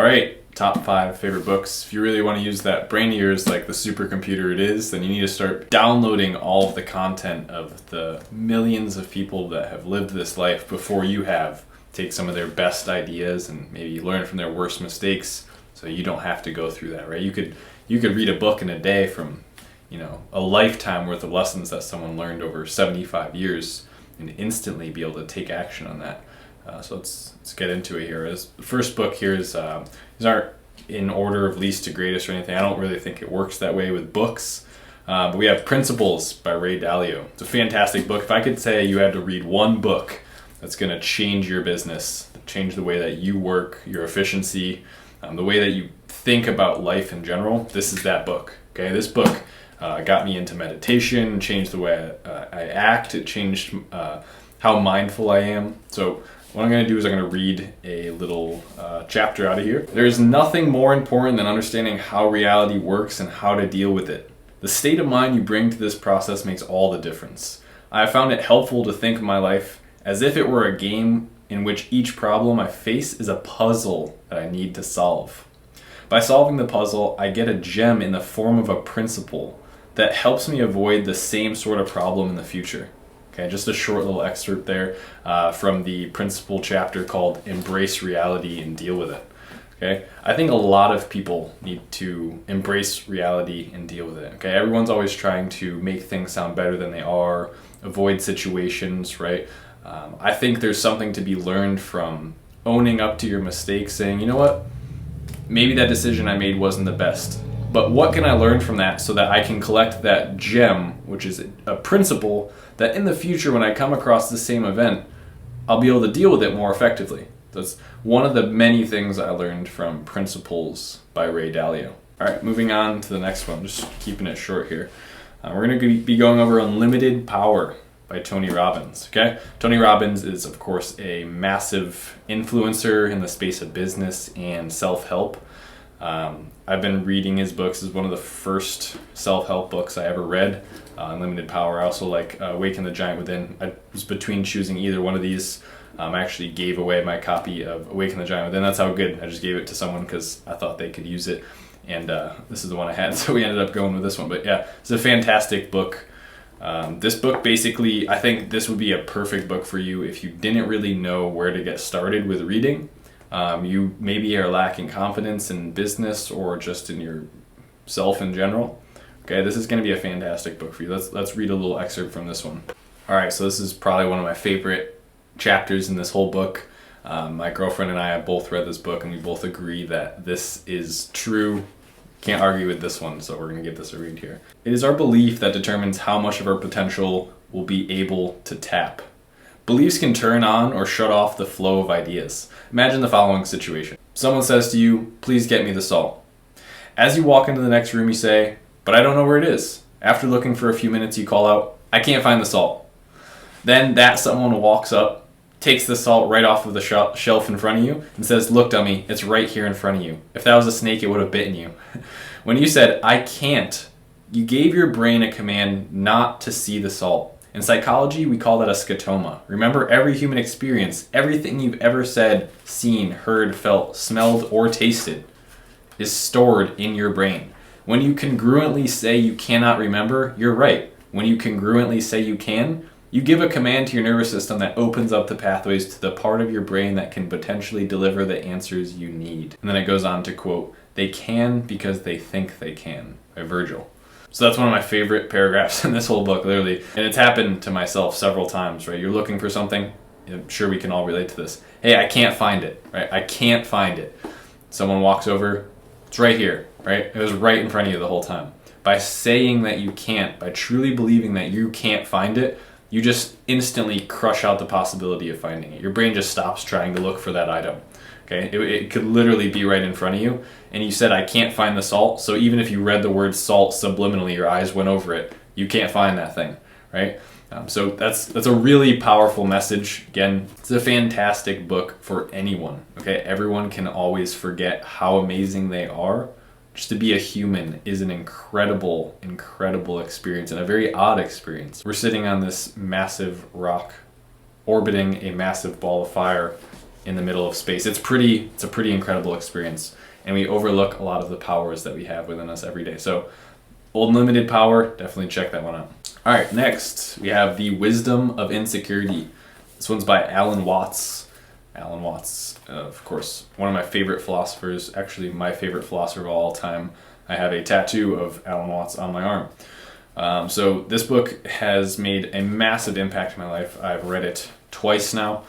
All right, top 5 favorite books. If you really want to use that brain of yours like the supercomputer it is, then you need to start downloading all of the content of the millions of people that have lived this life before you have. Take some of their best ideas and maybe learn from their worst mistakes so you don't have to go through that, right? You could read a book in a day from, a lifetime worth of lessons that someone learned over 75 years and instantly be able to take action on that. So let's get into it here. The first book here these aren't in order of least to greatest or anything. I don't really think it works that way with books. But we have Principles by Ray Dalio. It's a fantastic book. If I could say you had to read one book that's going to change your business, change the way that you work, your efficiency, the way that you think about life in general, this is that book. Okay, this book got me into meditation, changed the way I act. It changed how mindful I am. So what I'm going to do is I'm going to read a little chapter out of here. There is nothing more important than understanding how reality works and how to deal with it. The state of mind you bring to this process makes all the difference. I have found it helpful to think of my life as if it were a game in which each problem I face is a puzzle that I need to solve. By solving the puzzle, I get a gem in the form of a principle that helps me avoid the same sort of problem in the future. Okay, just a short little excerpt there from the principle chapter called Embrace Reality and Deal with It. Okay, I think a lot of people need to embrace reality and deal with it. Okay, everyone's always trying to make things sound better than they are, avoid situations, right? I think there's something to be learned from owning up to your mistakes, saying, you know what, maybe that decision I made wasn't the best, but what can I learn from that so that I can collect that gem, which is a principle that in the future when I come across the same event, I'll be able to deal with it more effectively. That's one of the many things I learned from Principles by Ray Dalio. All right, moving on to the next one, just keeping it short here. We're going to be going over Unlimited Power by Tony Robbins. Okay, Tony Robbins is of course a massive influencer in the space of business and self-help. I've been reading his books. It's one of the first self-help books I ever read. Unlimited Power. I also like Awaken the Giant Within. I was between choosing either one of these. I actually gave away my copy of Awaken the Giant Within. That's how good. I just gave it to someone because I thought they could use it, and this is the one I had, so we ended up going with this one. But yeah, it's a fantastic book. This book basically, I think this would be a perfect book for you if you didn't really know where to get started with reading. You maybe are lacking confidence in business or just in yourself in general. Okay, this is going to be a fantastic book for you. Let's read a little excerpt from this one. All right, so this is probably one of my favorite chapters in this whole book. My girlfriend and I have both read this book, and we both agree that this is true. Can't argue with this one, so we're going to give this a read here. It is our belief that determines how much of our potential we'll be able to tap. Beliefs can turn on or shut off the flow of ideas. Imagine the following situation. Someone says to you, "Please get me the salt." As you walk into the next room, you say, "But I don't know where it is." After looking for a few minutes, you call out, "I can't find the salt." Then that someone walks up, takes the salt right off of the shelf in front of you and says, "Look, dummy, it's right here in front of you. If that was a snake, it would have bitten you." When you said, "I can't," you gave your brain a command not to see the salt. In psychology, we call that a scotoma. Remember, every human experience, everything you've ever said, seen, heard, felt, smelled, or tasted is stored in your brain. When you congruently say you cannot remember, you're right. When you congruently say you can, you give a command to your nervous system that opens up the pathways to the part of your brain that can potentially deliver the answers you need. And then it goes on to quote, "They can because they think they can," by Virgil. So that's one of my favorite paragraphs in this whole book, literally. And it's happened to myself several times, right? You're looking for something. I'm sure we can all relate to this. Hey, I can't find it, right? I can't find it. Someone walks over, it's right here, right? It was right in front of you the whole time. By saying that you can't, by truly believing that you can't find it, you just instantly crush out the possibility of finding it. Your brain just stops trying to look for that item. Okay, it could literally be right in front of you, and you said, "I can't find the salt," so even if you read the word salt subliminally, your eyes went over it, you can't find that thing, right? So that's a really powerful message. Again, it's a fantastic book for anyone, okay? Everyone can always forget how amazing they are. Just to be a human is an incredible, incredible experience, and a very odd experience. We're sitting on this massive rock, orbiting a massive ball of fire, in the middle of space. It's a pretty incredible experience, and we overlook a lot of the powers that we have within us every day. So Unlimited Power, definitely check that one out. All right, next we have The Wisdom of Insecurity. This one's by Alan Watts. Alan Watts, of course, one of my favorite philosophers, actually my favorite philosopher of all time. I have a tattoo of Alan Watts on my arm. So this book has made a massive impact in my life. I've read it twice now,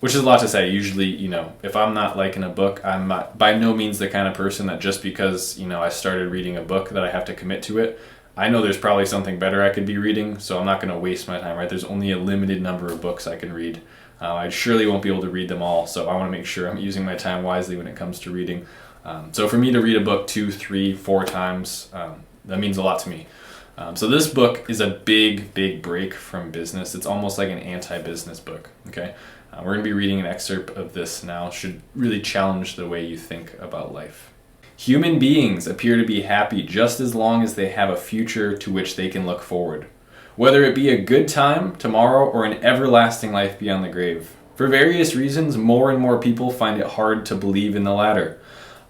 which is a lot to say. Usually, you know, if I'm not liking a book, I'm not, by no means the kind of person that just because, you know, I started reading a book that I have to commit to it. I know there's probably something better I could be reading, so I'm not going to waste my time, right? There's only a limited number of books I can read. I surely won't be able to read them all, so I want to make sure I'm using my time wisely when it comes to reading. So for me to read a book 2, 3, 4 times, that means a lot to me. So this book is a big, big break from business. It's almost like an anti-business book, okay? We're going to be reading an excerpt of this now. Should really challenge the way you think about life. Human beings appear to be happy just as long as they have a future to which they can look forward, whether it be a good time tomorrow or an everlasting life beyond the grave. For various reasons, more and more people find it hard to believe in the latter.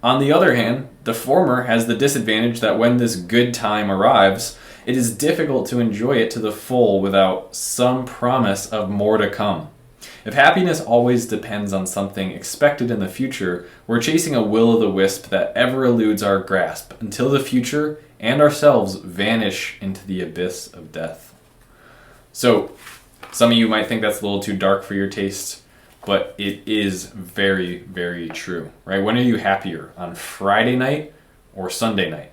On the other hand, the former has the disadvantage that when this good time arrives, it is difficult to enjoy it to the full without some promise of more to come. If happiness always depends on something expected in the future, we're chasing a will-o'-the-wisp that ever eludes our grasp until the future and ourselves vanish into the abyss of death. So, some of you might think that's a little too dark for your taste, but it is very, very true, right? When are you happier, on Friday night or Sunday night,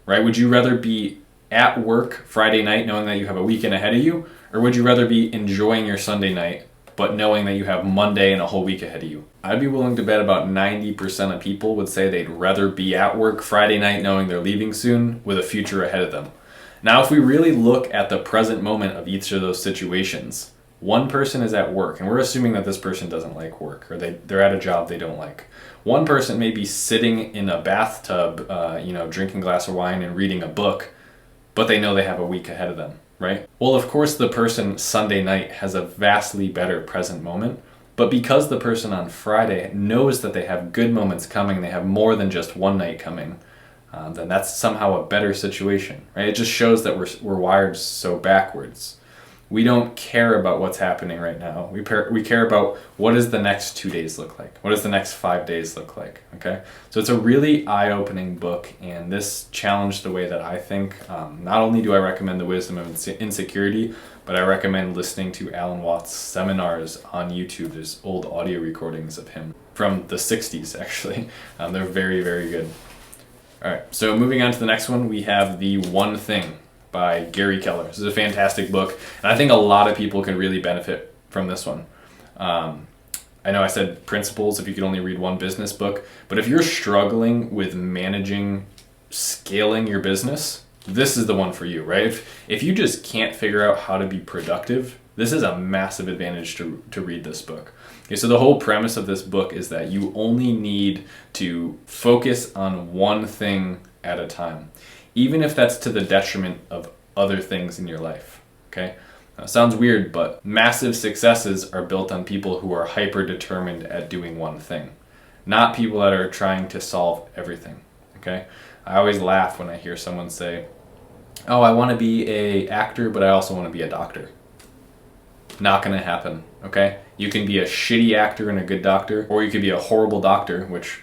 right? Would you rather be at work Friday night knowing that you have a weekend ahead of you, or would you rather be enjoying your Sunday night but knowing that you have Monday and a whole week ahead of you? I'd be willing to bet about 90% of people would say they'd rather be at work Friday night knowing they're leaving soon with a future ahead of them. Now, if we really look at the present moment of each of those situations, one person is at work, and we're assuming that this person doesn't like work, or they're at a job they don't like. One person may be sitting in a bathtub, drinking a glass of wine and reading a book, but they know they have a week ahead of them. Right? Well, of course, the person Sunday night has a vastly better present moment, but because the person on Friday knows that they have good moments coming, they have more than just one night coming, then that's somehow a better situation, right? It just shows that we're wired so backwards. We don't care about what's happening right now. We care about what does the next 2 days look like? What does the next 5 days look like? Okay, so it's a really eye-opening book, and this challenged the way that I think. Not only do I recommend The Wisdom of Insecurity, but I recommend listening to Alan Watts' seminars on YouTube. There's old audio recordings of him from the 60s, actually. They're very, very good. All right, so moving on to the next one, we have The One Thing by Gary Keller. This is a fantastic book, and I think a lot of people can really benefit from this one. I know I said principles if you could only read one business book, but if you're struggling with managing, scaling your business, this is the one for you, right? If you just can't figure out how to be productive, this is a massive advantage to read this book. Okay, so the whole premise of this book is that you only need to focus on one thing at a time, even if that's to the detriment of other things in your life, okay? Sounds weird, but massive successes are built on people who are hyper determined at doing one thing, not people that are trying to solve everything, okay? I always laugh when I hear someone say, oh, I want to be an actor, but I also want to be a doctor. Not going to happen, okay? You can be a shitty actor and a good doctor, or you could be a horrible doctor, which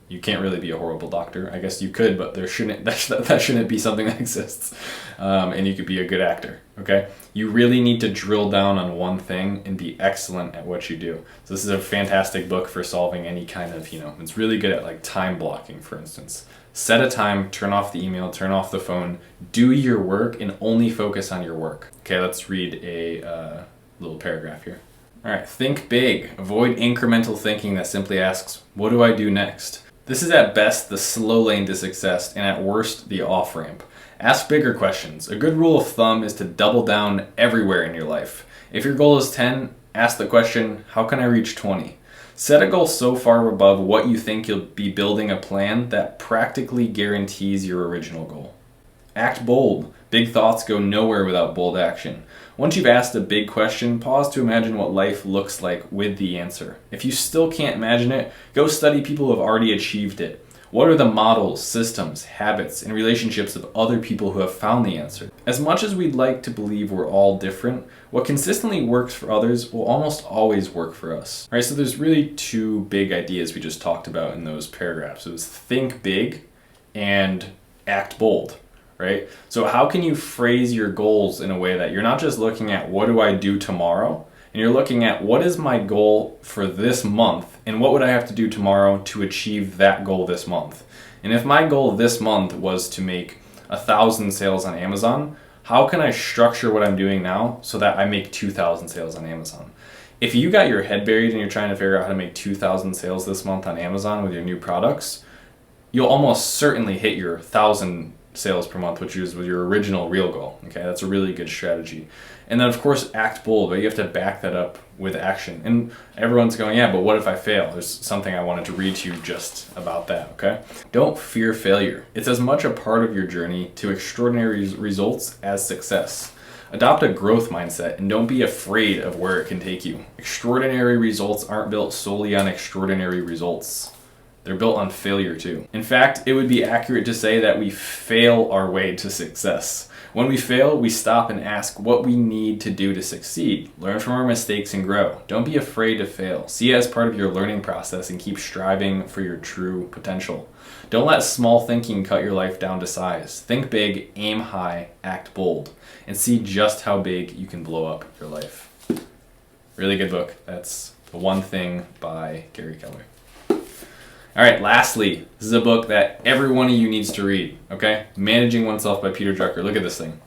you can't really be a horrible doctor. I guess you could, but that shouldn't be something that exists. And you could be a good actor, okay? You really need to drill down on one thing and be excellent at what you do. So this is a fantastic book for solving any kind of, it's really good at like time blocking, for instance. Set a time, turn off the email, turn off the phone, do your work, and only focus on your work. Okay, let's read a little paragraph here. All right, think big. Avoid incremental thinking that simply asks, what do I do next? This is at best the slow lane to success, and at worst the off-ramp. Ask bigger questions. A good rule of thumb is to double down everywhere in your life. If your goal is 10, ask the question, how can I reach 20? Set a goal so far above what you think you'll be building a plan that practically guarantees your original goal. Act bold. Big thoughts go nowhere without bold action. Once you've asked a big question, pause to imagine what life looks like with the answer. If you still can't imagine it, go study people who have already achieved it. What are the models, systems, habits, and relationships of other people who have found the answer? As much as we'd like to believe we're all different, what consistently works for others will almost always work for us. All right, so there's really two big ideas we just talked about in those paragraphs. It was think big and act bold, right? So how can you phrase your goals in a way that you're not just looking at what do I do tomorrow, and you're looking at what is my goal for this month and what would I have to do tomorrow to achieve that goal this month? And if my goal this month was to make 1,000 sales on Amazon, how can I structure what I'm doing now so that I make 2,000 sales on Amazon? If you got your head buried and you're trying to figure out how to make 2,000 sales this month on Amazon with your new products, you'll almost certainly hit your 1,000 sales per month, which was your original real goal. Okay, that's a really good strategy. And then of course act bold, but you have to back that up with action. And everyone's going, yeah, but what if I fail? There's something I wanted to read to you just about that, okay? Don't fear failure. It's as much a part of your journey to extraordinary results as success. Adopt a growth mindset and don't be afraid of where it can take you. Extraordinary results aren't built solely on extraordinary results. They're built on failure too. In fact, it would be accurate to say that we fail our way to success. When we fail, we stop and ask what we need to do to succeed. Learn from our mistakes and grow. Don't be afraid to fail. See it as part of your learning process and keep striving for your true potential. Don't let small thinking cut your life down to size. Think big, aim high, act bold, and see just how big you can blow up your life. Really good book. That's The One Thing by Gary Keller. All right, lastly, this is a book that every one of you needs to read, okay? Managing Oneself by Peter Drucker. Look at this thing.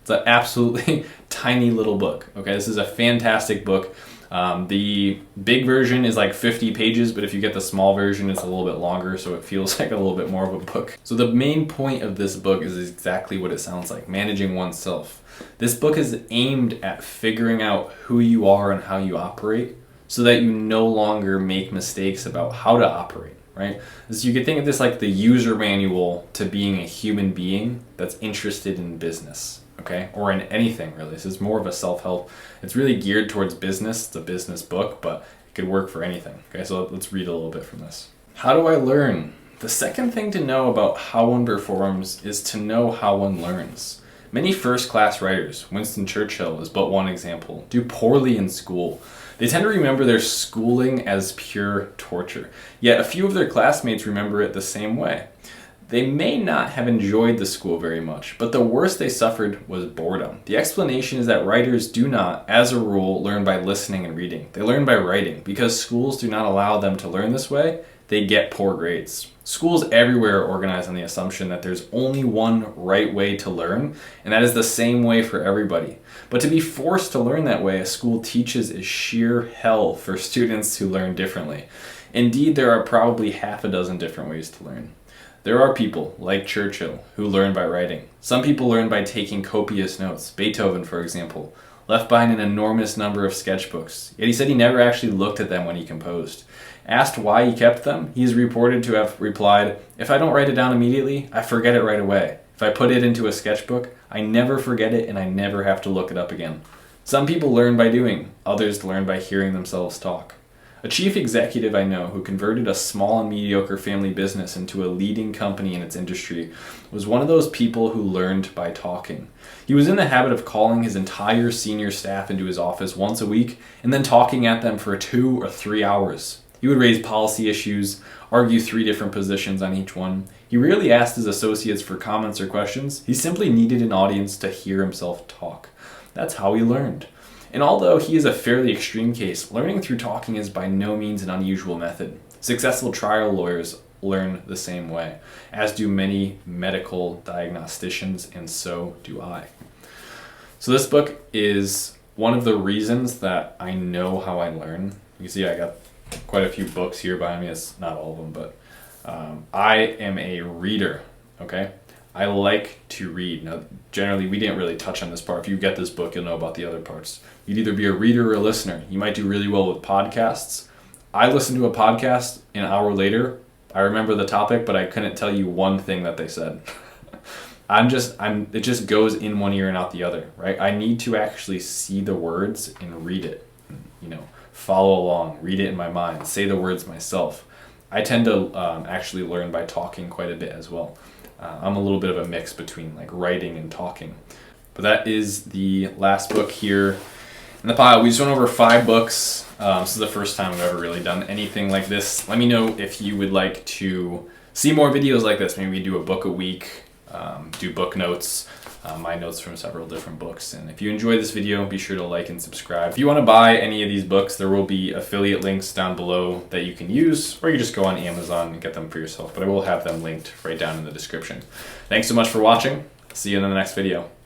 It's an absolutely tiny little book, okay? This is a fantastic book. The big version is like 50 pages, but if you get the small version, it's a little bit longer, so it feels like a little bit more of a book. So the main point of this book is exactly what it sounds like, managing oneself. This book is aimed at figuring out who you are and how you operate so that you no longer make mistakes about how to operate, right? So you could think of this like the user manual to being a human being that's interested in business, okay? Or in anything really. This is more of a self-help. It's really geared towards business. It's a business book, but it could work for anything, okay? So let's read a little bit from this. How do I learn? The second thing to know about how one performs is to know how one learns. Many first-class writers, Winston Churchill is but one example, do poorly in school. They tend to remember their schooling as pure torture, yet a few of their classmates remember it the same way. They may not have enjoyed the school very much, but the worst they suffered was boredom. The explanation is that writers do not, as a rule, learn by listening and reading. They learn by writing. Because schools do not allow them to learn this way, they get poor grades. Schools everywhere are organized on the assumption that there's only one right way to learn, and that is the same way for everybody. But to be forced to learn that way a school teaches is sheer hell for students who learn differently. Indeed, there are probably half a dozen different ways to learn. There are people, like Churchill, who learn by writing. Some people learn by taking copious notes. Beethoven, for example, left behind an enormous number of sketchbooks, yet he said he never actually looked at them when he composed. Asked why he kept them, he is reported to have replied, "If I don't write it down immediately, I forget it right away. If I put it into a sketchbook, I never forget it and I never have to look it up again." Some people learn by doing, others learn by hearing themselves talk. A chief executive I know who converted a small and mediocre family business into a leading company in its industry was one of those people who learned by talking. He was in the habit of calling his entire senior staff into his office once a week and then talking at them for 2 or 3 hours. He would raise policy issues, argue 3 different positions on each one. He rarely asked his associates for comments or questions. He simply needed an audience to hear himself talk. That's how he learned. And although he is a fairly extreme case, learning through talking is by no means an unusual method. Successful trial lawyers learn the same way, as do many medical diagnosticians, and so do I. So this book is one of the reasons that I know how I learn. You can see I got quite a few books here behind me. It's not all of them, but I am a reader, okay? I like to read. Now, generally, we didn't really touch on this part. If you get this book, you'll know about the other parts. You'd either be a reader or a listener. You might do really well with podcasts. I listened to a podcast an hour later. I remember the topic, but I couldn't tell you one thing that they said. it just goes in one ear and out the other, right? I need to actually see the words and read it, you know, follow along, read it in my mind, say the words myself. I tend to actually learn by talking quite a bit as well. I'm a little bit of a mix between like writing and talking. But that is the last book here in the pile. We just went over 5 books. This is the first time I've ever really done anything like this. Let me know if you would like to see more videos like this. Maybe we do a book a week, do book notes, my notes from several different books. And if you enjoyed this video, be sure to like and subscribe. If you want to buy any of these books, there will be affiliate links down below that you can use, or you just go on Amazon and get them for yourself. But I will have them linked right down in the description. Thanks so much for watching. See you in the next video.